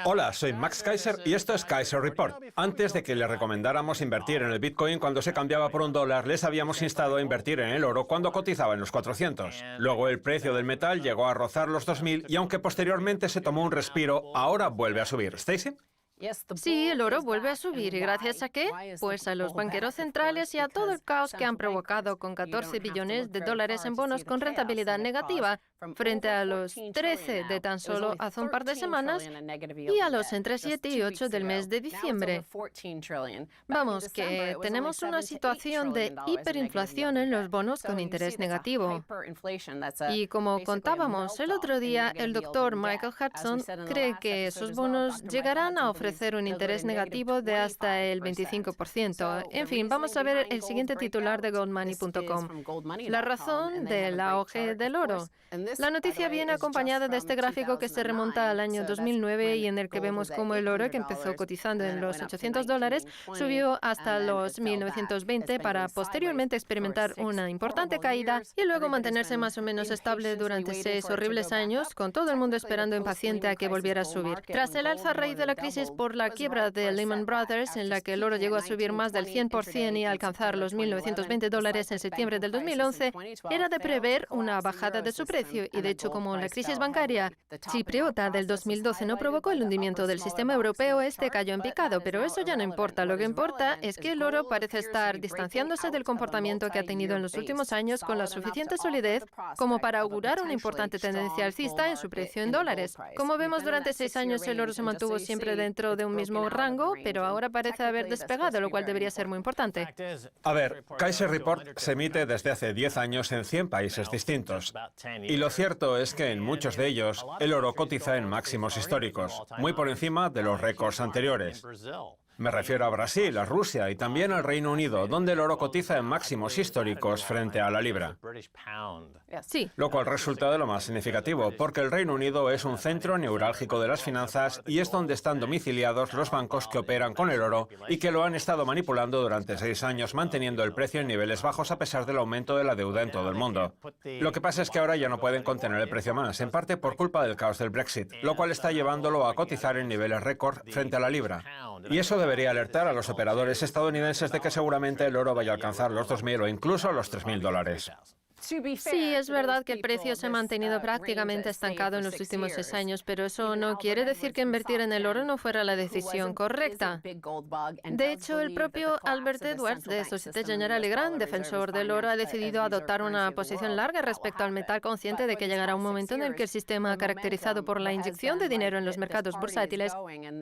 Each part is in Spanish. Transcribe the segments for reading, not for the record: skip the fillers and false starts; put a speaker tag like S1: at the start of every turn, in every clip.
S1: Hola, soy Max Kaiser y esto es Kaiser Report. Antes de que le recomendáramos invertir en el Bitcoin cuando se cambiaba por $1, les habíamos instado a invertir en el oro cuando cotizaba en los 400. Luego el precio del metal llegó a rozar los 2.000 y aunque posteriormente se tomó un respiro, ahora vuelve a subir. ¿Stacey?
S2: Sí, el oro vuelve a subir. ¿Y gracias a qué? Pues a los banqueros centrales y a todo el caos que han provocado con 14 billones de dólares en bonos con rentabilidad negativa frente a los 13 de tan solo hace un par de semanas y a los entre 7 y 8 del mes de diciembre. Vamos, que tenemos una situación de hiperinflación en los bonos con interés negativo. Y como contábamos el otro día, el doctor Michael Hudson cree que esos bonos llegarán a ofrecer un interés negativo de hasta el 25%. En fin, vamos a ver el siguiente titular de goldmoney.com. La razón del auge del oro. La noticia viene acompañada de este gráfico que se remonta al año 2009 y en el que vemos cómo el oro, que empezó cotizando en los $800, subió hasta los 1920 para posteriormente experimentar una importante caída y luego mantenerse más o menos estable durante 6 horribles años, con todo el mundo esperando impaciente a que volviera a subir. Tras el alza a raíz de la crisis por la quiebra de Lehman Brothers, en la que el oro llegó a subir más del 100% y a alcanzar los $1.920 en septiembre del 2011, era de prever una bajada de su precio y, de hecho, como la crisis bancaria chipriota del 2012 no provocó el hundimiento del sistema europeo, este cayó en picado, pero eso ya no importa. Lo que importa es que el oro parece estar distanciándose del comportamiento que ha tenido en los últimos años con la suficiente solidez como para augurar una importante tendencia alcista en su precio en dólares. Como vemos, durante 6 años el oro se mantuvo siempre dentro de un mismo rango, pero ahora parece haber despegado, lo cual debería ser muy importante.
S1: A ver, Kaiser Report se emite desde hace 10 años en 100 países distintos. Y lo cierto es que en muchos de ellos el oro cotiza en máximos históricos, muy por encima de los récords anteriores. Me refiero a Brasil, a Rusia y también al Reino Unido, donde el oro cotiza en máximos históricos frente a la libra.
S2: Sí.
S1: Lo cual resulta de lo más significativo, porque el Reino Unido es un centro neurálgico de las finanzas y es donde están domiciliados los bancos que operan con el oro y que lo han estado manipulando durante 6 años, manteniendo el precio en niveles bajos a pesar del aumento de la deuda en todo el mundo. Lo que pasa es que ahora ya no pueden contener el precio más, en parte por culpa del caos del Brexit, lo cual está llevándolo a cotizar en niveles récord frente a la libra. Y eso debería alertar a los operadores estadounidenses de que seguramente el oro vaya a alcanzar los 2.000 o incluso los $3.000.
S2: Sí, es verdad que el precio se ha mantenido prácticamente estancado en los últimos 6 años, pero eso no quiere decir que invertir en el oro no fuera la decisión correcta. De hecho, el propio Albert Edwards de Société Générale y gran defensor del oro ha decidido adoptar una posición larga respecto al metal, consciente de que llegará un momento en el que el sistema caracterizado por la inyección de dinero en los mercados bursátiles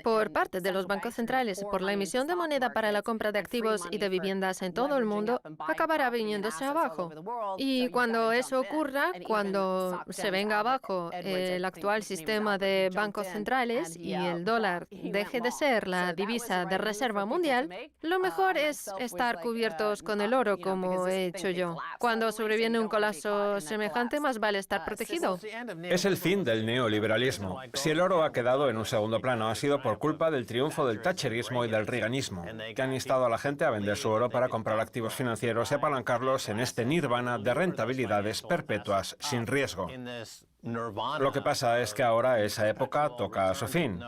S2: por parte de los bancos centrales y por la emisión de moneda para la compra de activos y de viviendas en todo el mundo acabará viniéndose abajo. Y cuando eso ocurra, cuando se venga abajo el actual sistema de bancos centrales y el dólar deje de ser la divisa de reserva mundial, lo mejor es estar cubiertos con el oro, como he hecho yo. Cuando sobreviene un colapso semejante, más vale estar protegido.
S1: Es el fin del neoliberalismo. Si el oro ha quedado en un segundo plano, ha sido por culpa del triunfo del thatcherismo y del reaganismo, que han instado a la gente a vender su oro para comprar activos financieros y apalancarlos en este nirvana de rentabilidades perpetuas sin riesgo. Lo que pasa es que ahora esa época toca a su fin.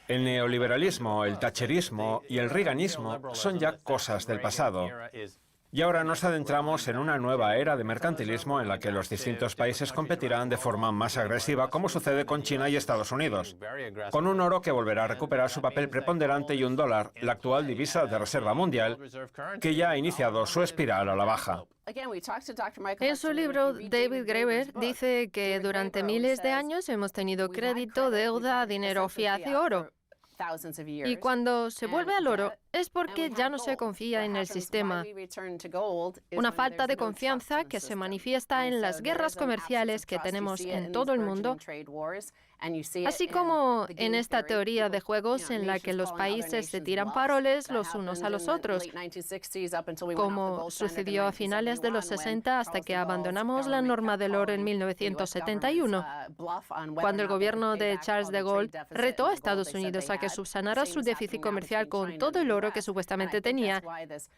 S1: El neoliberalismo, el thatcherismo y el reaganismo son ya cosas del pasado. Y ahora nos adentramos en una nueva era de mercantilismo en la que los distintos países competirán de forma más agresiva, como sucede con China y Estados Unidos, con un oro que volverá a recuperar su papel preponderante y un dólar, la actual divisa de reserva mundial, que ya ha iniciado su espiral a la baja.
S2: En su libro, David Graeber dice que durante miles de años hemos tenido crédito, deuda, dinero fiat y oro. Y cuando se vuelve al oro es porque ya no se confía en el sistema. Una falta de confianza que se manifiesta en las guerras comerciales que tenemos en todo el mundo Así como en esta teoría de juegos en la que los países se tiran paroles los unos a los otros, como sucedió a finales de los 60 hasta que abandonamos la norma del oro en 1971, cuando el gobierno de Charles de Gaulle retó a Estados Unidos a que subsanara su déficit comercial con todo el oro que supuestamente tenía,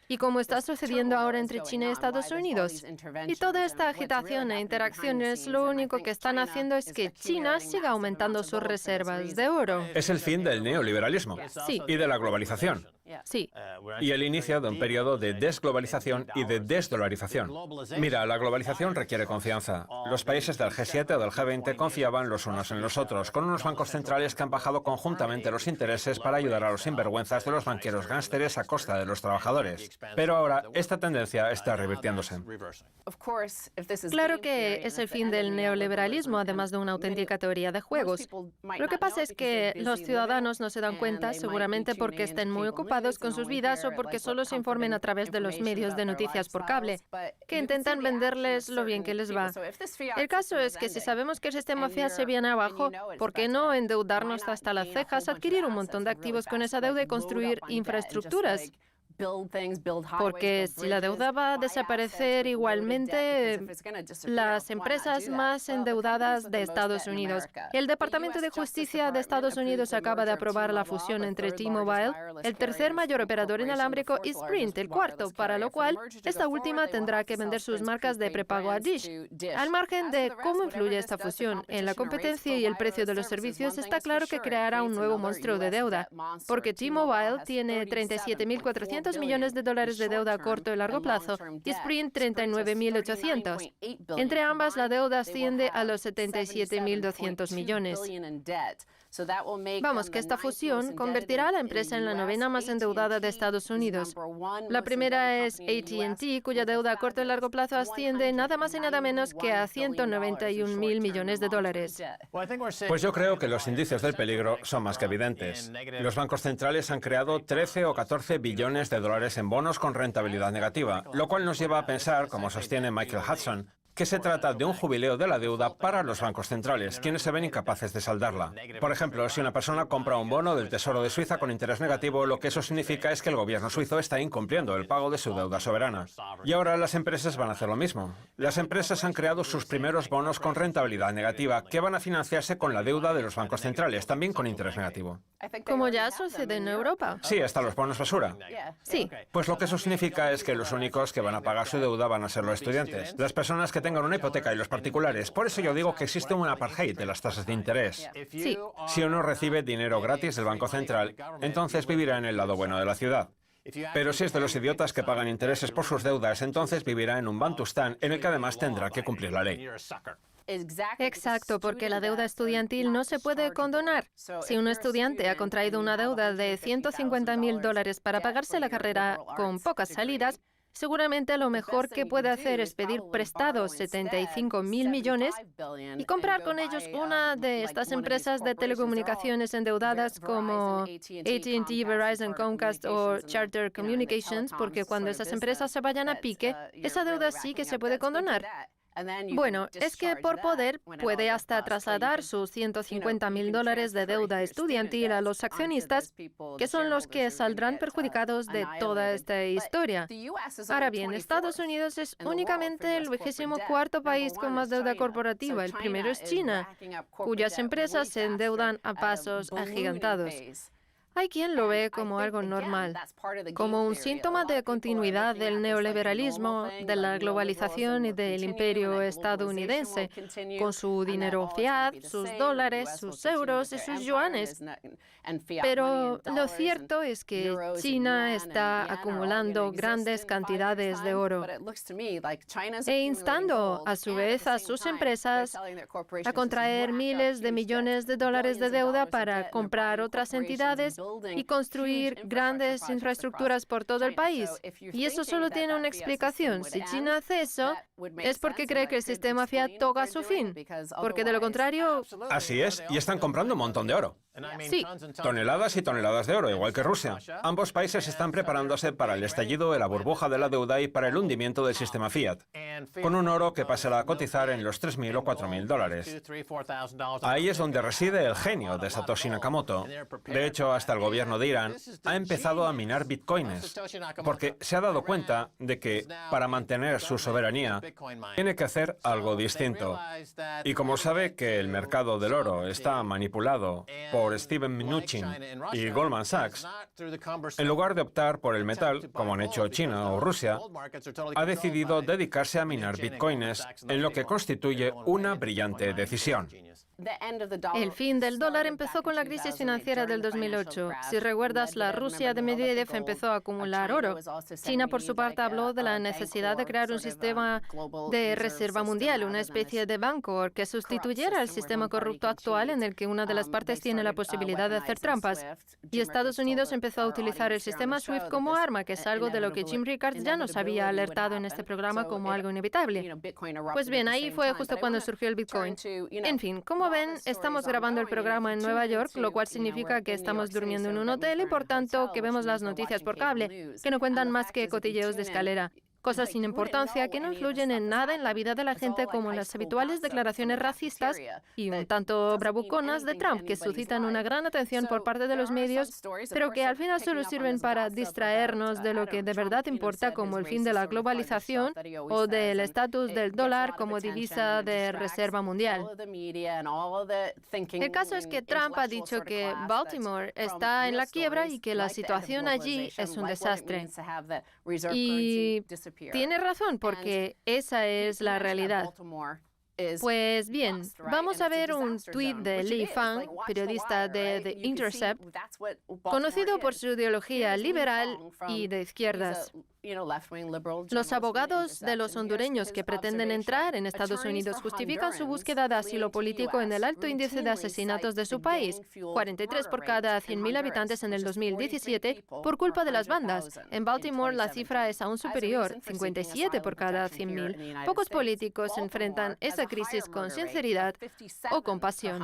S2: y como está sucediendo ahora entre China y Estados Unidos. Y toda esta agitación e interacciones lo único que están haciendo es que China siga aumentando sus reservas de oro.
S1: Es el fin del neoliberalismo
S2: Sí.
S1: y de la globalización.
S2: Sí.
S1: Y el inicio de un periodo de desglobalización y de desdolarización. Mira, la globalización requiere confianza. Los países del G7 o del G20 confiaban los unos en los otros, con unos bancos centrales que han bajado conjuntamente los intereses para ayudar a los sinvergüenzas de los banqueros gánsteres a costa de los trabajadores. Pero ahora, esta tendencia está revirtiéndose.
S2: Claro que es el fin del neoliberalismo, además de una auténtica teoría de juegos. Lo que pasa es que los ciudadanos no se dan cuenta, seguramente porque estén muy ocupados con sus vidas o porque solo se informen a través de los medios de noticias por cable, que intentan venderles lo bien que les va. El caso es que si sabemos que el sistema fiat se viene abajo, ¿por qué no endeudarnos hasta las cejas, adquirir un montón de activos con esa deuda y construir infraestructuras? Porque si la deuda va a desaparecer igualmente, las empresas más endeudadas de Estados Unidos. El Departamento de Justicia de Estados Unidos acaba de aprobar la fusión entre T-Mobile, el tercer mayor operador inalámbrico, y Sprint, el cuarto, para lo cual esta última tendrá que vender sus marcas de prepago a Dish. Al margen de cómo influye esta fusión en la competencia y el precio de los servicios, está claro que creará un nuevo monstruo de deuda, porque T-Mobile tiene 37.400 millones de dólares de deuda a corto y largo plazo y Sprint 39.800. Entre ambas, la deuda asciende a los 77.200 millones. Vamos, que esta fusión convertirá a la empresa en la novena más endeudada de Estados Unidos. La primera es AT&T, cuya deuda a corto y largo plazo asciende nada más y nada menos que a 191.000 millones de dólares.
S1: Pues yo creo que los indicios del peligro son más que evidentes. Los bancos centrales han creado 13 o 14 billones de dólares en bonos con rentabilidad negativa, lo cual nos lleva a pensar, como sostiene Michael Hudson, que se trata de un jubileo de la deuda para los bancos centrales, quienes se ven incapaces de saldarla. Por ejemplo, si una persona compra un bono del Tesoro de Suiza con interés negativo, lo que eso significa es que el gobierno suizo está incumpliendo el pago de su deuda soberana. Y ahora las empresas van a hacer lo mismo. Las empresas han creado sus primeros bonos con rentabilidad negativa, que van a financiarse con la deuda de los bancos centrales, también con interés negativo.
S2: Como ya sucede en Europa.
S1: Sí, hasta los bonos basura.
S2: Sí.
S1: Pues lo que eso significa es que los únicos que van a pagar su deuda van a ser los estudiantes, las personas que tengan una hipoteca y los particulares. Por eso yo digo que existe un apartheid de las tasas de interés.
S2: Sí.
S1: Si uno recibe dinero gratis del Banco Central, entonces vivirá en el lado bueno de la ciudad. Pero si es de los idiotas que pagan intereses por sus deudas, entonces vivirá en un bantustán en el que además tendrá que cumplir la ley.
S2: Exacto, porque la deuda estudiantil no se puede condonar. Si un estudiante ha contraído una deuda de $150.000 para pagarse la carrera con pocas salidas, seguramente lo mejor que puede hacer es pedir prestados 75.000 millones y comprar con ellos una de estas empresas de telecomunicaciones endeudadas como AT&T, Verizon, Comcast o Charter Communications, porque cuando esas empresas se vayan a pique, esa deuda sí que se puede condonar. Bueno, es que por poder puede hasta trasladar sus $150.000 de deuda estudiantil a los accionistas, que son los que saldrán perjudicados de toda esta historia. Ahora bien, Estados Unidos es únicamente el 24º país con más deuda corporativa. El primero es China, cuyas empresas se endeudan a pasos agigantados. Hay quien lo ve como algo normal, como un síntoma de continuidad del neoliberalismo, de la globalización y del imperio estadounidense, con su dinero fiat, sus dólares, sus euros y sus yuanes. Pero lo cierto es que China está acumulando grandes cantidades de oro e instando a su vez a sus empresas a contraer miles de millones de dólares de deuda para comprar otras entidades y construir grandes infraestructuras por todo el país. Y eso solo tiene una explicación. Si China hace eso, es porque cree que el sistema fiat toca su fin, porque de lo contrario...
S1: Así es, y están comprando un montón de oro.
S2: Sí.
S1: Toneladas y toneladas de oro, igual que Rusia. Ambos países están preparándose para el estallido de la burbuja de la deuda y para el hundimiento del sistema Fiat, con un oro que pasará a cotizar en los 3.000 o 4.000 dólares. Ahí es donde reside el genio de Satoshi Nakamoto. De hecho, hasta el gobierno de Irán ha empezado a minar bitcoins, porque se ha dado cuenta de que para mantener su soberanía tiene que hacer algo distinto. Y como sabe que el mercado del oro está manipulado por Steven Mnuchin y Goldman Sachs, en lugar de optar por el metal, como han hecho China o Rusia, ha decidido dedicarse a minar bitcoins, en lo que constituye una brillante decisión.
S2: El fin del dólar empezó con la crisis financiera del 2008. Si recuerdas, la Rusia de Medvedev empezó a acumular oro. China, por su parte, habló de la necesidad de crear un sistema de reserva mundial, una especie de banco que sustituyera el sistema corrupto actual en el que una de las partes tiene la posibilidad de hacer trampas. Y Estados Unidos empezó a utilizar el sistema SWIFT como arma, que es algo de lo que Jim Rickards ya nos había alertado en este programa como algo inevitable. Pues bien, ahí fue justo cuando surgió el Bitcoin. En fin, como ven, estamos grabando el programa en Nueva York, lo cual significa que estamos durmiendo en un hotel y, por tanto, que vemos las noticias por cable, que no cuentan más que cotilleos de escalera. Cosas sin importancia que no influyen en nada en la vida de la gente, como las habituales declaraciones racistas y un tanto bravuconas de Trump, que suscitan una gran atención por parte de los medios, pero que al final solo sirven para distraernos de lo que de verdad importa, como el fin de la globalización o del estatus del dólar como divisa de reserva mundial. El caso es que Trump ha dicho que Baltimore está en la quiebra y que la situación allí es un desastre. Y tiene razón, porque esa es la realidad. Pues bien, vamos a ver un tuit de Lee Fang, periodista de The Intercept, conocido por su ideología liberal y de izquierdas. Los abogados de los hondureños que pretenden entrar en Estados Unidos justifican su búsqueda de asilo político en el alto índice de asesinatos de su país, 43 por cada 100.000 habitantes en el 2017, por culpa de las bandas. En Baltimore la cifra es aún superior, 57 por cada 100.000. Pocos políticos enfrentan esa crisis con sinceridad o compasión.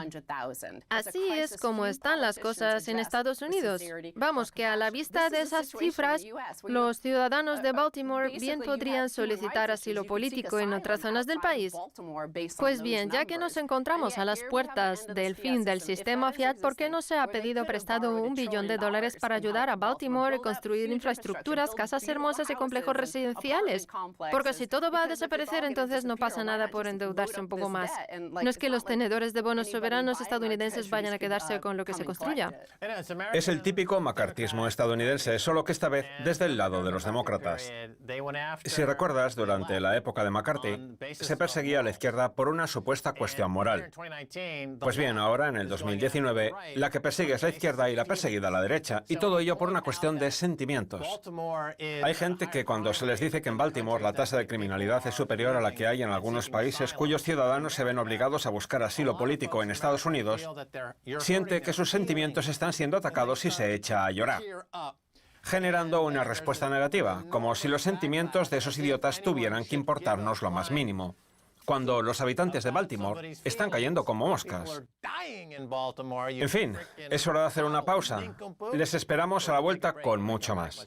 S2: Así es como están las cosas en Estados Unidos. Vamos, que a la vista de esas cifras, los ciudadanos de Baltimore bien podrían solicitar asilo político en otras zonas del país. Pues bien, ya que nos encontramos a las puertas del fin del sistema Fiat, ¿por qué no se ha pedido prestado $1 billón para ayudar a Baltimore a construir infraestructuras, casas hermosas y complejos residenciales? Porque si todo va a desaparecer, entonces no pasa nada por endeudarse un poco más. No es que los tenedores de bonos soberanos estadounidenses vayan a quedarse con lo que se construya.
S1: Es el típico macartismo estadounidense, solo que esta vez desde el lado de los demócratas. Si recuerdas, durante la época de McCarthy, se perseguía a la izquierda por una supuesta cuestión moral. Pues bien, ahora, en el 2019, la que persigue es la izquierda y la perseguida la derecha, y todo ello por una cuestión de sentimientos. Hay gente que cuando se les dice que en Baltimore la tasa de criminalidad es superior a la que hay en algunos países cuyos ciudadanos se ven obligados a buscar asilo político en Estados Unidos, siente que sus sentimientos están siendo atacados y se echa a llorar, generando una respuesta negativa, como si los sentimientos de esos idiotas tuvieran que importarnos lo más mínimo, cuando los habitantes de Baltimore están cayendo como moscas. En fin, es hora de hacer una pausa. Les esperamos a la vuelta con mucho más.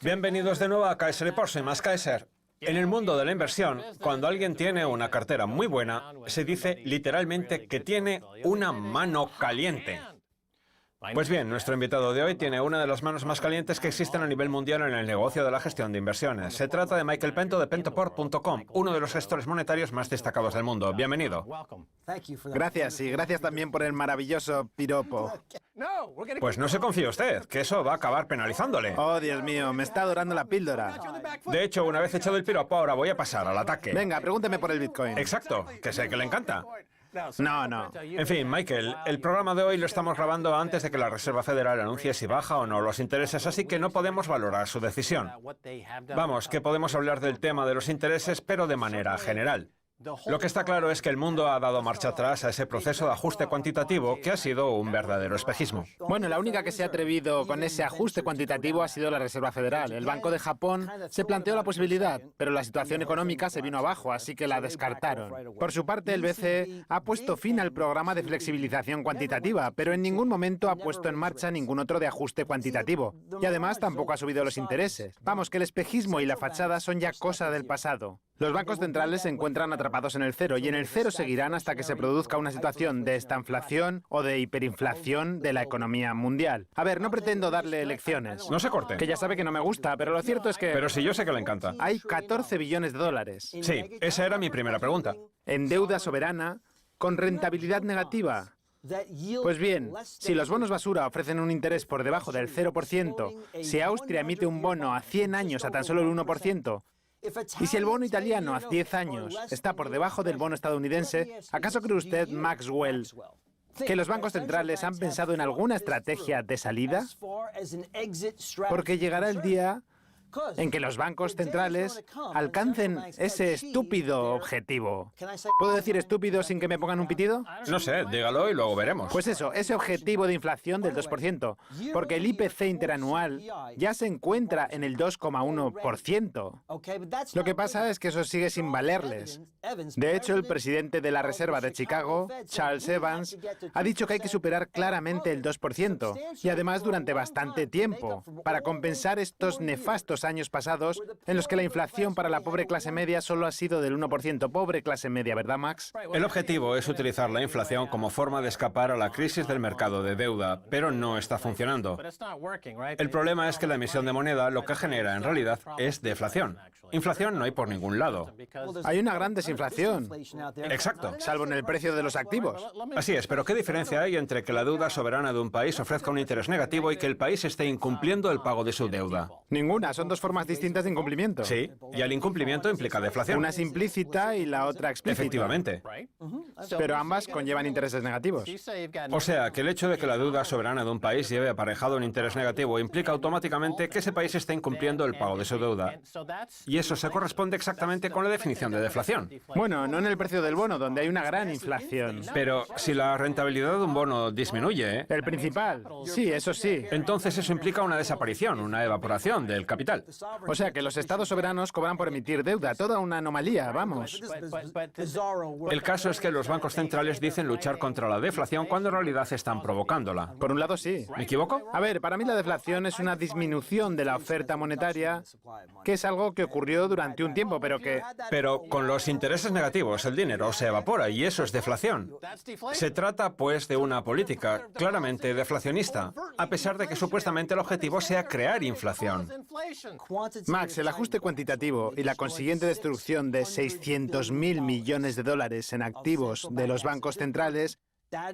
S1: Bienvenidos de nuevo a Kaiser Report, soy Más Kaiser. En el mundo de la inversión, cuando alguien tiene una cartera muy buena, se dice literalmente que tiene una mano caliente. Pues bien, nuestro invitado de hoy tiene una de las manos más calientes que existen a nivel mundial en el negocio de la gestión de inversiones. Se trata de Michael Pento de pentoport.com, uno de los gestores monetarios más destacados del mundo. Bienvenido.
S3: Gracias, y gracias también por el maravilloso piropo.
S1: Pues no se confíe usted, que eso va a acabar penalizándole.
S3: Oh, Dios mío, me está adorando la píldora.
S1: De hecho, una vez echado el piropo, ahora voy a pasar al ataque.
S3: Venga, pregúnteme por el Bitcoin.
S1: Exacto, que sé que le encanta.
S3: No.
S1: En fin, Michael, el programa de hoy lo estamos grabando antes de que la Reserva Federal anuncie si baja o no los intereses, así que no podemos valorar su decisión. Vamos, que podemos hablar del tema de los intereses, pero de manera general. Lo que está claro es que el mundo ha dado marcha atrás a ese proceso de ajuste cuantitativo que ha sido un verdadero espejismo.
S3: Bueno, la única que se ha atrevido con ese ajuste cuantitativo ha sido la Reserva Federal. El Banco de Japón se planteó la posibilidad, pero la situación económica se vino abajo, así que la descartaron. Por su parte, el BCE ha puesto fin al programa de flexibilización cuantitativa, pero en ningún momento ha puesto en marcha ningún otro de ajuste cuantitativo. Y además tampoco ha subido los intereses. Vamos, que el espejismo y la fachada son ya cosa del pasado. Los bancos centrales se encuentran atrapados en el cero y en el cero seguirán hasta que se produzca una situación de estanflación o de hiperinflación de la economía mundial. A ver, no pretendo darle lecciones.
S1: No se corte.
S3: Que ya sabe que no me gusta, pero lo cierto es que
S1: Pero sí, yo sé que le encanta.
S3: hay 14 billones de dólares
S1: Sí, esa era mi primera pregunta.
S3: en deuda soberana con rentabilidad negativa. Pues bien, si los bonos basura ofrecen un interés por debajo del 0%, si Austria emite un bono a 100 años a tan solo el 1%, y si el bono italiano a 10 años está por debajo del bono estadounidense, ¿acaso cree usted, Maxwell, que los bancos centrales han pensado en alguna estrategia de salida? Porque llegará el día en que los bancos centrales alcancen ese estúpido objetivo. ¿Puedo decir estúpido sin que me pongan un pitido?
S1: No sé, dígalo y luego veremos.
S3: Pues eso, ese objetivo de inflación del 2%, porque el IPC interanual ya se encuentra en el 2,1%. Lo que pasa es que eso sigue sin valerles. De hecho, el presidente de la Reserva de Chicago, Charles Evans, ha dicho que hay que superar claramente el 2%, y además durante bastante tiempo, para compensar estos nefastos años pasados en los que la inflación para la pobre clase media solo ha sido del 1%. Pobre clase media, ¿verdad, Max?
S1: El objetivo es utilizar la inflación como forma de escapar a la crisis del mercado de deuda, pero no está funcionando. El problema es que la emisión de moneda lo que genera en realidad es deflación. Inflación no hay por ningún lado.
S3: Hay una gran desinflación,
S1: Exacto.
S3: salvo en el precio de los activos.
S1: Así es, pero ¿qué diferencia hay entre que la deuda soberana de un país ofrezca un interés negativo y que el país esté incumpliendo el pago de su deuda?
S3: Ninguna, son dos formas distintas de incumplimiento.
S1: Sí, y el incumplimiento implica deflación.
S3: Una es implícita y la otra explícita.
S1: Efectivamente.
S3: Pero ambas conllevan intereses negativos.
S1: O sea, que el hecho de que la deuda soberana de un país lleve aparejado un interés negativo implica automáticamente que ese país está incumpliendo el pago de su deuda. Y eso se corresponde exactamente con la definición de deflación.
S3: Bueno, no en el precio del bono, donde hay una gran inflación.
S1: Pero si la rentabilidad de un bono disminuye,
S3: El principal, sí, eso sí.
S1: entonces eso implica una desaparición, una evaporación del capital.
S3: O sea que los estados soberanos cobran por emitir deuda, toda una anomalía, vamos.
S1: El caso es que los bancos centrales dicen luchar contra la deflación cuando en realidad están provocándola.
S3: Por un lado sí.
S1: ¿Me equivoco?
S3: A ver, para mí la deflación es una disminución de la oferta monetaria, que es algo que ocurrió durante un tiempo, pero que...
S1: Pero con los intereses negativos el dinero se evapora y eso es deflación. Se trata, pues, de una política claramente deflacionista, a pesar de que supuestamente el objetivo sea crear inflación.
S3: Max, el ajuste cuantitativo y la consiguiente destrucción de 600.000 millones de dólares en activos de los bancos centrales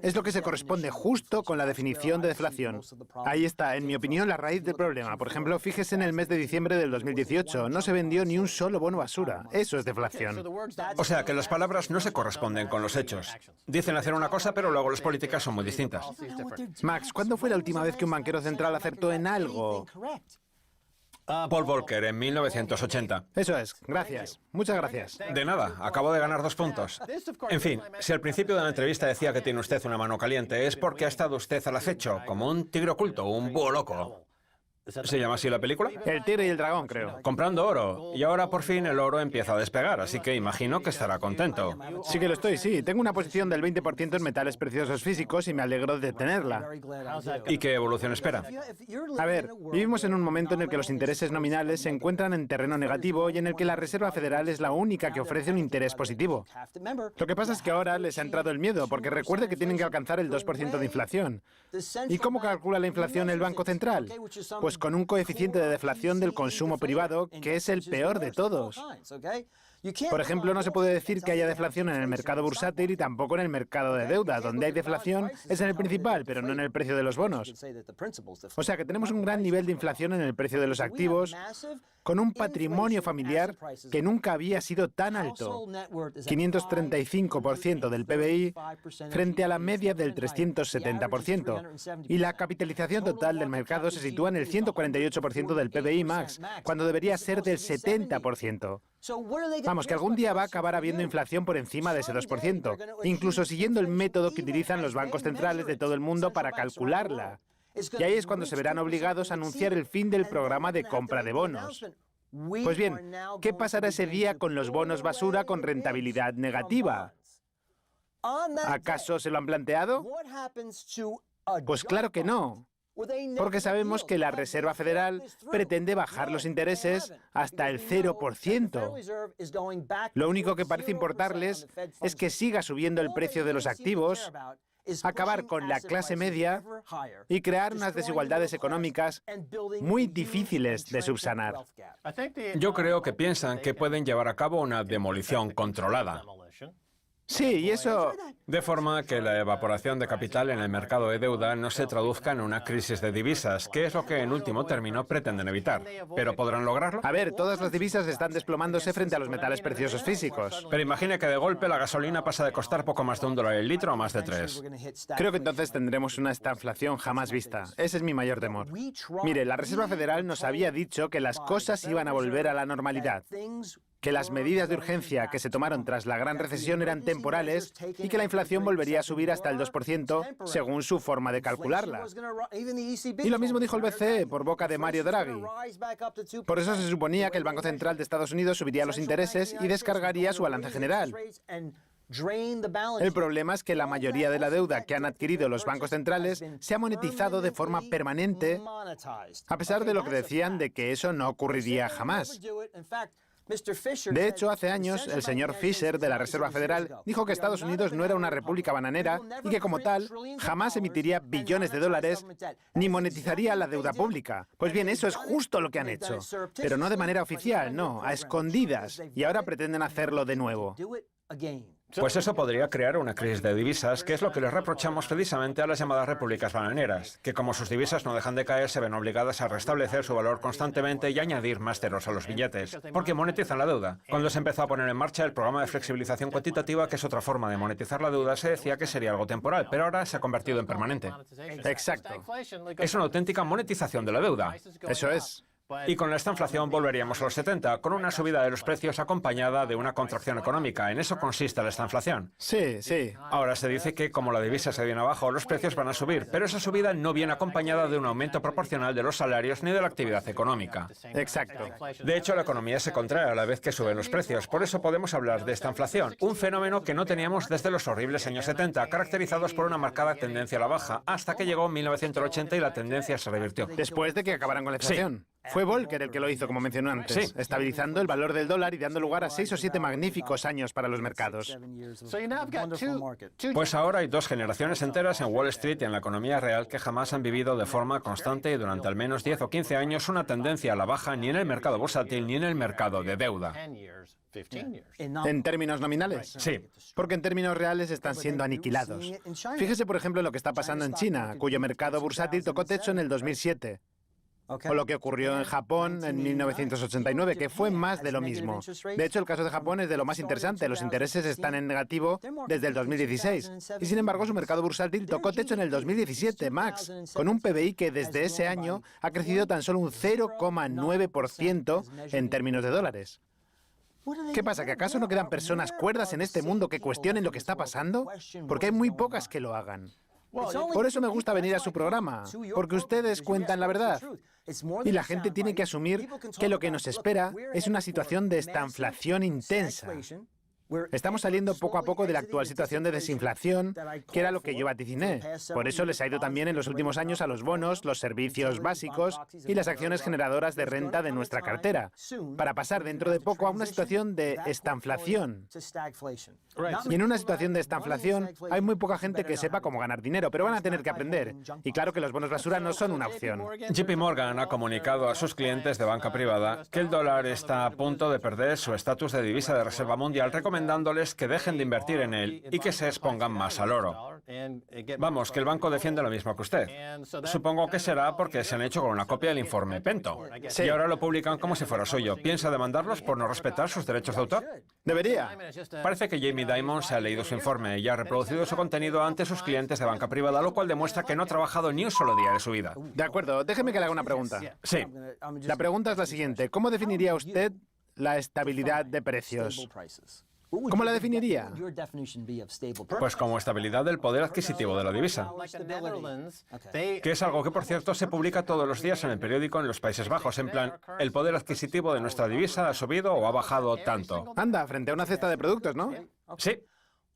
S3: es lo que se corresponde justo con la definición de deflación. Ahí está, en mi opinión, la raíz del problema. Por ejemplo, fíjese en el mes de diciembre del 2018. No se vendió ni un solo bono basura. Eso es deflación.
S1: O sea, que las palabras no se corresponden con los hechos. Dicen hacer una cosa, pero luego las políticas son muy distintas.
S3: Max, ¿cuándo fue la última vez que un banquero central acertó en algo?
S1: Paul Volcker, en 1980.
S3: Eso es. Gracias. Muchas gracias.
S1: De nada, acabo de ganar 2 puntos. En fin, si al principio de la entrevista decía que tiene usted una mano caliente, es porque ha estado usted al acecho, como un tigre oculto, un búho loco. ¿Se llama así la película?
S3: El tigre y el dragón, creo.
S1: Comprando oro. Y ahora por fin el oro empieza a despegar, así que imagino que estará contento.
S3: Sí que lo estoy, sí. Tengo una posición del 20% en metales preciosos físicos y me alegro de tenerla.
S1: ¿Y qué evolución espera?
S3: A ver, vivimos en un momento en el que los intereses nominales se encuentran en terreno negativo y en el que la Reserva Federal es la única que ofrece un interés positivo. Lo que pasa es que ahora les ha entrado el miedo, porque recuerde que tienen que alcanzar el 2% de inflación. ¿Y cómo calcula la inflación el Banco Central? Pues con un coeficiente de deflación del consumo privado, que es el peor de todos. Por ejemplo, no se puede decir que haya deflación en el mercado bursátil y tampoco en el mercado de deuda. Donde hay deflación es en el principal, pero no en el precio de los bonos. O sea que tenemos un gran nivel de inflación en el precio de los activos, con un patrimonio familiar que nunca había sido tan alto, 535% del PBI frente a la media del 370%. Y la capitalización total del mercado se sitúa en el 148% del PBI, Max, cuando debería ser del 70%. Vamos, que algún día va a acabar habiendo inflación por encima de ese 2%, incluso siguiendo el método que utilizan los bancos centrales de todo el mundo para calcularla. Y ahí es cuando se verán obligados a anunciar el fin del programa de compra de bonos. Pues bien, ¿qué pasará ese día con los bonos basura con rentabilidad negativa? ¿Acaso se lo han planteado? Pues claro que no. Porque sabemos que la Reserva Federal pretende bajar los intereses hasta el 0%. Lo único que parece importarles es que siga subiendo el precio de los activos, acabar con la clase media y crear unas desigualdades económicas muy difíciles de subsanar.
S1: Yo creo que piensan que pueden llevar a cabo una demolición controlada.
S3: Sí, y eso...
S1: De forma que la evaporación de capital en el mercado de deuda no se traduzca en una crisis de divisas, que es lo que en último término pretenden evitar. ¿Pero podrán lograrlo?
S3: A ver, todas las divisas están desplomándose frente a los metales preciosos físicos.
S1: Pero imagine que de golpe la gasolina pasa de costar poco más de $1 el litro a más de 3.
S3: Creo que entonces tendremos una estanflación jamás vista. Ese es mi mayor temor. Mire, la Reserva Federal nos había dicho que las cosas iban a volver a la normalidad, que las medidas de urgencia que se tomaron tras la gran recesión eran temporales y que la inflación volvería a subir hasta el 2% según su forma de calcularla. Y lo mismo dijo el BCE por boca de Mario Draghi. Por eso se suponía que el Banco Central de Estados Unidos subiría los intereses y descargaría su balance general. El problema es que la mayoría de la deuda que han adquirido los bancos centrales se ha monetizado de forma permanente, a pesar de lo que decían de que eso no ocurriría jamás. De hecho, hace años, el señor Fisher de la Reserva Federal dijo que Estados Unidos no era una república bananera y que, como tal, jamás emitiría billones de dólares ni monetizaría la deuda pública. Pues bien, eso es justo lo que han hecho. Pero no de manera oficial, no, a escondidas. Y ahora pretenden hacerlo de nuevo.
S1: Pues eso podría crear una crisis de divisas, que es lo que les reprochamos precisamente a las llamadas repúblicas bananeras, que como sus divisas no dejan de caer, se ven obligadas a restablecer su valor constantemente y añadir más ceros a los billetes, porque monetizan la deuda. Cuando se empezó a poner en marcha el programa de flexibilización cuantitativa, que es otra forma de monetizar la deuda, se decía que sería algo temporal, pero ahora se ha convertido en permanente.
S3: Exacto.
S1: Es una auténtica monetización de la deuda.
S3: Eso es.
S1: Y con esta inflación volveríamos a los 70, con una subida de los precios acompañada de una contracción económica. En eso consiste esta inflación.
S3: Sí, sí.
S1: Ahora se dice que como la divisa se viene abajo, los precios van a subir, pero esa subida no viene acompañada de un aumento proporcional de los salarios ni de la actividad económica.
S3: Exacto.
S1: De hecho, la economía se contrae a la vez que suben los precios. Por eso podemos hablar de esta inflación, un fenómeno que no teníamos desde los horribles años 70, caracterizados por una marcada tendencia a la baja, hasta que llegó 1980 y la tendencia se revirtió.
S3: Después de que acabaran con la inflación. Fue Volcker el que lo hizo, como mencioné antes, estabilizando el valor del dólar y dando lugar a 6 o 7 magníficos años para los mercados.
S1: Pues ahora hay 2 generaciones enteras en Wall Street y en la economía real que jamás han vivido de forma constante y durante al menos 10 o 15 años una tendencia a la baja ni en el mercado bursátil ni en el mercado de deuda.
S3: ¿En términos nominales?
S1: Sí.
S3: Porque en términos reales están siendo aniquilados. Fíjese, por ejemplo, en lo que está pasando en China, cuyo mercado bursátil tocó techo en el 2007. O lo que ocurrió en Japón en 1989, que fue más de lo mismo. De hecho, el caso de Japón es de lo más interesante. Los intereses están en negativo desde el 2016. Y sin embargo, su mercado bursátil tocó techo en el 2017, Max, con un PBI que desde ese año ha crecido tan solo un 0,9% en términos de dólares. ¿Qué pasa? ¿Que acaso no quedan personas cuerdas en este mundo que cuestionen lo que está pasando? Porque hay muy pocas que lo hagan. Por eso me gusta venir a su programa, porque ustedes cuentan la verdad. Y la gente tiene que asumir que lo que nos espera es una situación de estanflación intensa. Estamos saliendo poco a poco de la actual situación de desinflación, que era lo que yo vaticiné. Por eso les ha ido también en los últimos años a los bonos, los servicios básicos y las acciones generadoras de renta de nuestra cartera, para pasar dentro de poco a una situación de estanflación. Y en una situación de estanflación hay muy poca gente que sepa cómo ganar dinero, pero van a tener que aprender. Y claro que los bonos basura no son una opción.
S1: JP Morgan ha comunicado a sus clientes de banca privada que el dólar está a punto de perder su estatus de divisa de reserva mundial, recomendándoles que dejen de invertir en él y que se expongan más al oro. Vamos, que el banco defiende lo mismo que usted. Supongo que será porque se han hecho con una copia del informe Pento. Y ahora lo publican como si fuera suyo. ¿Piensa demandarlos por no respetar sus derechos de autor?
S3: Debería.
S1: Parece que Jamie Dimon se ha leído su informe y ha reproducido su contenido ante sus clientes de banca privada, lo cual demuestra que no ha trabajado ni un solo día de su vida.
S3: De acuerdo, déjeme que le haga una pregunta.
S1: Sí.
S3: La pregunta es la siguiente. ¿Cómo definiría usted la estabilidad de precios. ¿Cómo la definiría?
S1: Pues como estabilidad del poder adquisitivo de la divisa, que es algo que, por cierto, se publica todos los días en el periódico en los Países Bajos, en plan, el poder adquisitivo de nuestra divisa ha subido o ha bajado tanto.
S3: Anda, frente a una cesta de productos, ¿no?
S1: Sí,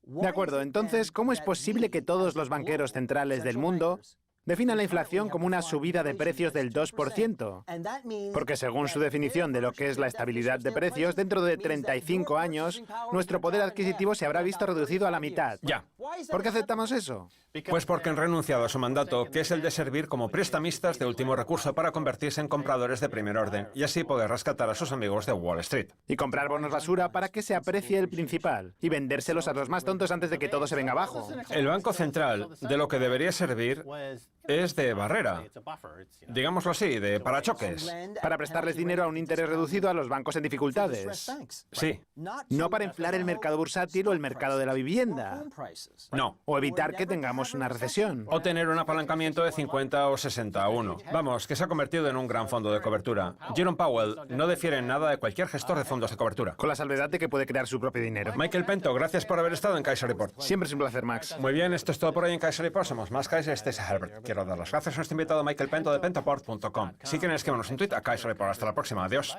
S3: De acuerdo, entonces, ¿cómo es posible que todos los banqueros centrales del mundo definan la inflación como una subida de precios del 2%? Porque según su definición de lo que es la estabilidad de precios, dentro de 35 años, nuestro poder adquisitivo se habrá visto reducido a la mitad.
S1: ya.
S3: ¿Por qué aceptamos eso?
S1: Pues porque han renunciado a su mandato, que es el de servir como prestamistas de último recurso para convertirse en compradores de primer orden y así poder rescatar a sus amigos de Wall Street.
S3: Y comprar bonos basura para que se aprecie el principal y vendérselos a los más tontos antes de que todo se venga abajo.
S1: El Banco Central, de lo que debería servir, es de barrera, digámoslo así, de parachoques.
S3: Para prestarles dinero a un interés reducido a los bancos en dificultades.
S1: Sí,
S3: No para inflar el mercado bursátil o el mercado de la vivienda.
S1: no.
S3: O evitar que tengamos una recesión.
S1: O tener un apalancamiento de 50 o 60 a 1. Vamos, que se ha convertido en un gran fondo de cobertura. Jerome Powell no difiere en nada de cualquier gestor de fondos de cobertura.
S3: Con la salvedad de que puede crear su propio dinero.
S1: Michael Pento, gracias por haber estado en Kaiser Report.
S3: Siempre es un placer, Max.
S1: Muy bien, esto es todo por hoy en Kaiser Report. Somos más Kaiser, este es Herbert. Quiero dar las gracias a nuestro invitado Michael Pento de pentaport.com. Si quieren, escríbanos un tweet a Kaiser Report. Hasta la próxima. Adiós.